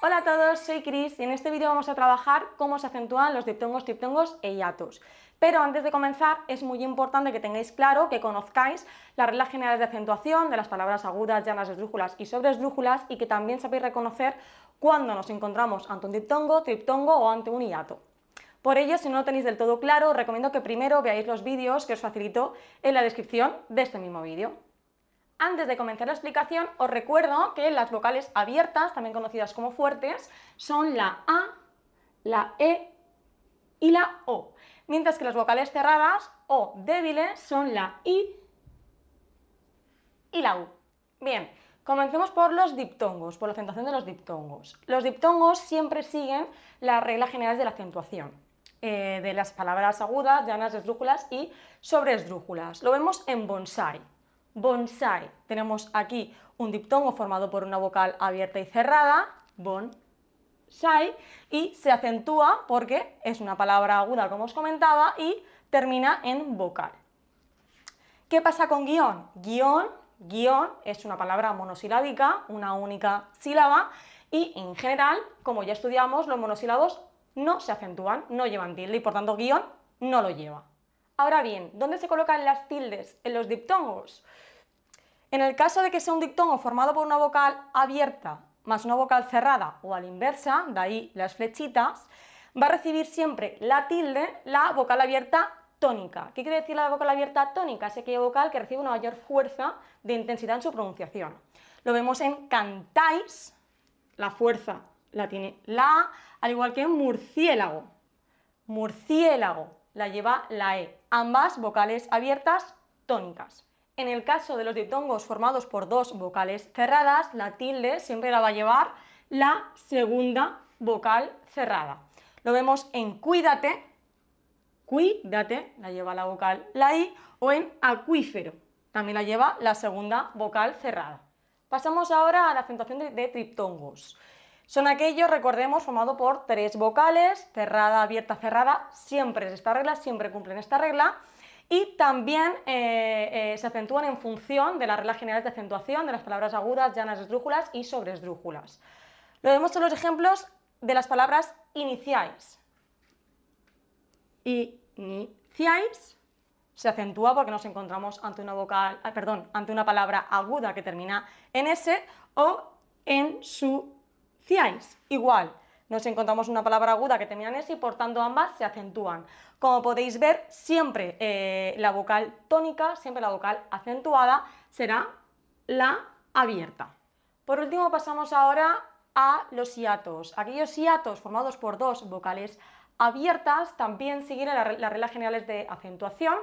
Hola a todos, soy Cris y en este vídeo vamos a trabajar cómo se acentúan los diptongos, triptongos e hiatos. Pero antes de comenzar es muy importante que tengáis claro, que conozcáis las reglas generales de acentuación de las palabras agudas, llanas, esdrújulas y sobreesdrújulas y que también sabéis reconocer cuando nos encontramos ante un diptongo, triptongo o ante un hiato. Por ello, si no lo tenéis del todo claro, os recomiendo que primero veáis los vídeos que os facilito en la descripción de este mismo vídeo. Antes de comenzar la explicación, os recuerdo que las vocales abiertas, también conocidas como fuertes, son la A, la E y la O, mientras que las vocales cerradas o débiles son la I y la U. Bien, comencemos por los diptongos, por la acentuación de los diptongos. Los diptongos siempre siguen las reglas generales de la acentuación, de las palabras agudas, llanas, esdrújulas y sobreesdrújulas. Lo vemos en bonsai. Bonsai. Tenemos aquí un diptongo formado por una vocal abierta y cerrada, bonsai, y se acentúa porque es una palabra aguda, como os comentaba, y termina en vocal. ¿Qué pasa con guión? Guión es una palabra monosilábica, una única sílaba, y en general, como ya estudiamos, los monosílabos no se acentúan, no llevan tilde y por tanto guión no lo lleva. Ahora bien, ¿dónde se colocan las tildes? En los diptongos. En el caso de que sea un diptongo formado por una vocal abierta más una vocal cerrada o a la inversa, de ahí las flechitas, va a recibir siempre la tilde la vocal abierta tónica. ¿Qué quiere decir la vocal abierta tónica? Es aquella vocal que recibe una mayor fuerza de intensidad en su pronunciación. Lo vemos en cantáis, la fuerza la tiene la A, al igual que en murciélago. Murciélago la lleva la E, ambas vocales abiertas tónicas. En el caso de los diptongos formados por dos vocales cerradas, la tilde siempre la va a llevar la segunda vocal cerrada. Lo vemos en cuídate, cuídate, la lleva la vocal la I, o en acuífero, también la lleva la segunda vocal cerrada. Pasamos ahora a la acentuación de triptongos. Son aquellos, recordemos, formados por tres vocales, cerrada, abierta, cerrada, siempre es esta regla, siempre cumplen esta regla, y también se acentúan en función de las reglas generales de acentuación de las palabras agudas, llanas, esdrújulas y sobreesdrújulas. Lo vemos en los ejemplos de las palabras iniciáis. Iniciáis se acentúa porque nos encontramos ante una vocal, ante una palabra aguda que termina en S, o ensuciáis. Igual, nos encontramos una palabra aguda que termina en S y por tanto ambas se acentúan. Como podéis ver, siempre la vocal tónica, siempre la vocal acentuada será la abierta. Por último, pasamos ahora a los hiatos. Aquellos hiatos formados por dos vocales abiertas también siguen las reglas generales de acentuación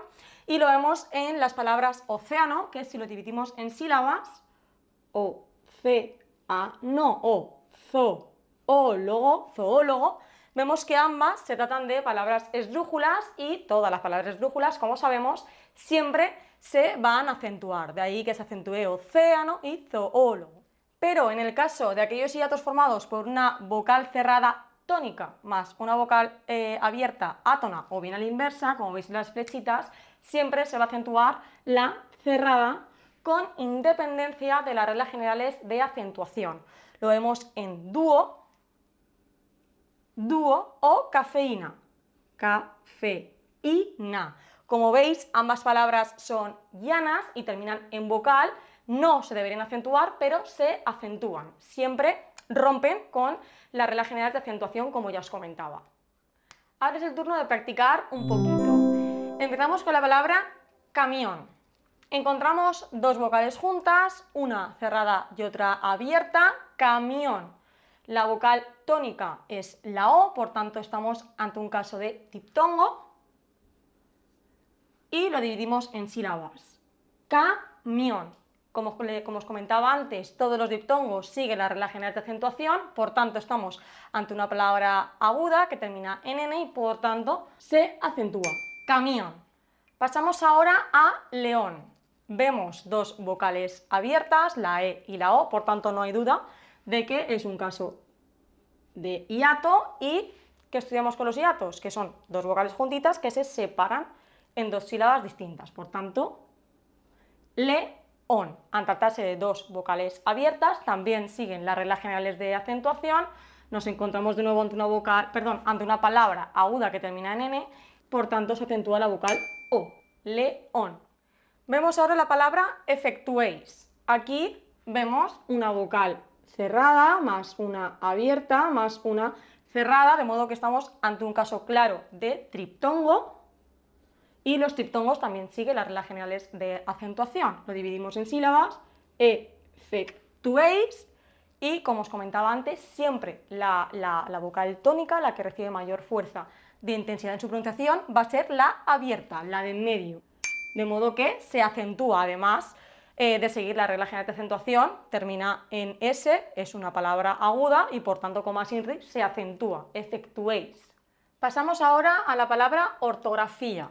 y lo vemos en las palabras océano, que si lo dividimos en sílabas, océano o zoólogo, vemos que ambas se tratan de palabras esdrújulas y todas las palabras esdrújulas, como sabemos, siempre se van a acentuar, de ahí que se acentúe océano y zoólogo. Pero en el caso de aquellos hiatos formados por una vocal cerrada tónica más una vocal abierta átona o bien a la inversa, como veis en las flechitas, siempre se va a acentuar la cerrada con independencia de las reglas generales de acentuación. Lo vemos en dúo o cafeína, cafeína. Como veis, ambas palabras son llanas y terminan en vocal, no se deberían acentuar, pero se acentúan. Siempre rompen con las reglas generales de acentuación, como ya os comentaba. Ahora es el turno de practicar un poquito. Empezamos con la palabra camión. Encontramos dos vocales juntas, una cerrada y otra abierta, camión. La vocal tónica es la O, por tanto estamos ante un caso de diptongo y lo dividimos en sílabas. Camión. Como os comentaba antes, todos los diptongos siguen la regla general de acentuación, por tanto estamos ante una palabra aguda que termina en N y por tanto se acentúa. Camión. Pasamos ahora a león. Vemos dos vocales abiertas, la E y la O, por tanto no hay duda de que es un caso de hiato. ¿Y qué estudiamos con los hiatos? Que son dos vocales juntitas que se separan en dos sílabas distintas, por tanto, león. on. Al tratarse de dos vocales abiertas, también siguen las reglas generales de acentuación. Nos encontramos de nuevo ante ante una palabra aguda que termina en n, por tanto se acentúa la vocal o, león. Vemos ahora la palabra effectuate. Aquí vemos una vocal cerrada, más una abierta, más una cerrada, de modo que estamos ante un caso claro de triptongo, y los triptongos también siguen las reglas generales de acentuación. Lo dividimos en sílabas, effectuates, y como os comentaba antes, siempre la vocal tónica, la que recibe mayor fuerza de intensidad en su pronunciación, va a ser la abierta, la de en medio. De modo que se acentúa, además de seguir la regla general de acentuación, termina en S, es una palabra aguda y por tanto, como INRI, se acentúa, effectuates. Pasamos ahora a la palabra ortografía.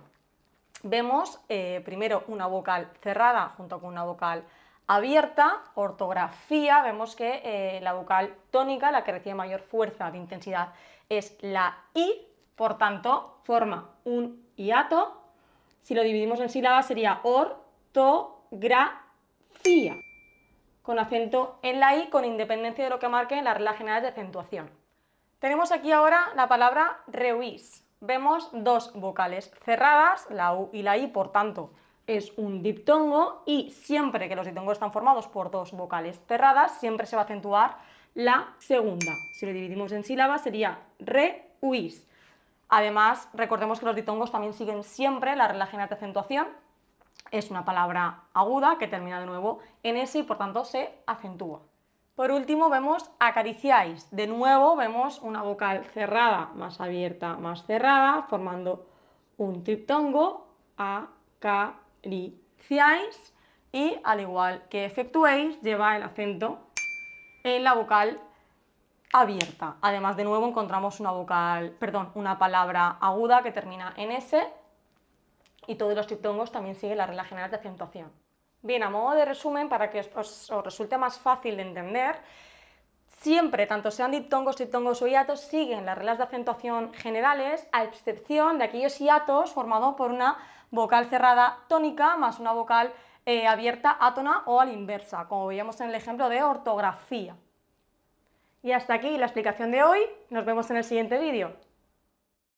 Vemos primero una vocal cerrada junto con una vocal abierta. Ortografía, vemos que la vocal tónica, la que recibe mayor fuerza de intensidad, es la I, por tanto forma un hiato. Si lo dividimos en sílabas sería ortografía, con acento en la I, con independencia de lo que marque en la regla general de acentuación. Tenemos aquí ahora la palabra reuís. Vemos dos vocales cerradas, la U y la I, por tanto es un diptongo, y siempre que los diptongos están formados por dos vocales cerradas, siempre se va a acentuar la segunda. Si lo dividimos en sílabas sería reuís. Además, recordemos que los diptongos también siguen siempre la regla general de acentuación. Es una palabra aguda que termina de nuevo en S y por tanto se acentúa. Por último vemos acariciáis. De nuevo vemos una vocal cerrada más abierta más cerrada, formando un triptongo, acariciáis, y al igual que effectuates lleva el acento en la vocal abierta. Además, de nuevo encontramos una palabra aguda que termina en S, y todos los triptongos también siguen la regla general de acentuación. Bien, a modo de resumen, para que os resulte más fácil de entender, siempre, tanto sean diptongos, triptongos o hiatos, siguen las reglas de acentuación generales, a excepción de aquellos hiatos formados por una vocal cerrada tónica más una vocal abierta átona o a la inversa, como veíamos en el ejemplo de ortografía. Y hasta aquí la explicación de hoy. Nos vemos en el siguiente vídeo.